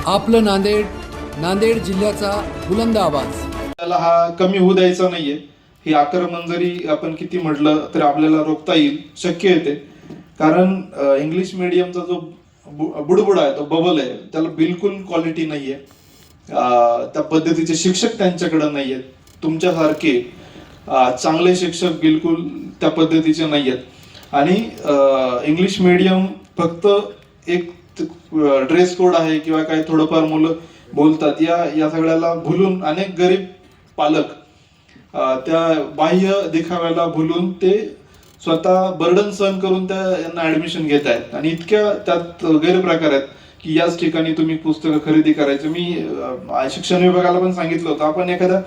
आपलं नांदेड, नांदेड जिल्ह्याचा बुलंद आवाज. त्याला हा कमी होऊ द्यायचा नाहीये. ही आक्रमण जरी आपण किती म्हटलं तरी आपल्याला रोखता येईल, शक्य येते. कारण इंग्लिश मीडियमचा जो बुडबुड आहे, तो बबल आहे, त्याला बिलकुल क्वालिटी नाहीये. त्या पद्धतीचे शिक्षक त्यांच्याकडे नाहीयेत. तुमच्यासारखे चांगले शिक्षक बिलकुल त्या पद्धतीचे नाहीयेत. आणि इंग्लिश मीडियम फक्त एक ड्रेस कोड आहे किंवा काही थोडंफार मुलं बोलतात, या सगळ्याला भुलून अनेक गरीब पालक त्या बाह्य देखाव्याला भुलून ते स्वतः बर्डन सहन करून यांना ऍडमिशन घेत आहेत. आणि इतक्या त्यात गैरप्रकार आहेत की याच ठिकाणी तुम्ही पुस्तकं खरेदी करायचं. मी शिक्षण विभागाला पण सांगितलं होतं, आपण एखाद्या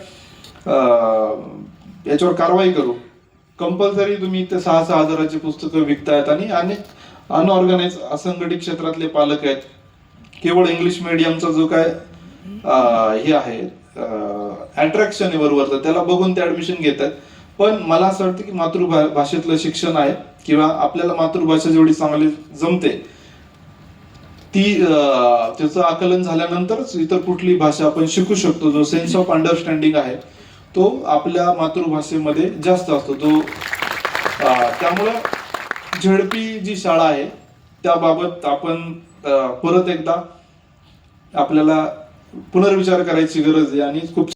याच्यावर कारवाई करू. कंपल्सरी तुम्ही ते 6,000 हजाराची पुस्तकं विकतायत आणि अनेक अनऑर्गनाइज असंघटित क्षेत्रातले पालक आहेत. केवळ इंग्लिश मीडियमचा जो काय हे आहे अट्रॅक्शन आहे बरोबर, त्याला बघून ते ऍडमिशन घेतात. पण मला असं वाटतं की मातृभाषेतलं शिक्षण आहे किंवा आपल्याला मातृभाषा जेवढी चांगली जमते त्याचं आकलन झाल्यानंतरच इतर कुठली भाषा आपण शिकू शकतो. जो सेन्स ऑफ अंडरस्टँडिंग आहे तो आपल्या मातृभाषेमध्ये जास्त असतो. त्यामुळे झेडपी जी शाळा आहे त्याबाबत आपण परत एकदा आपल्याला पुनर्विचार करायची गरज आहे. आणि खूप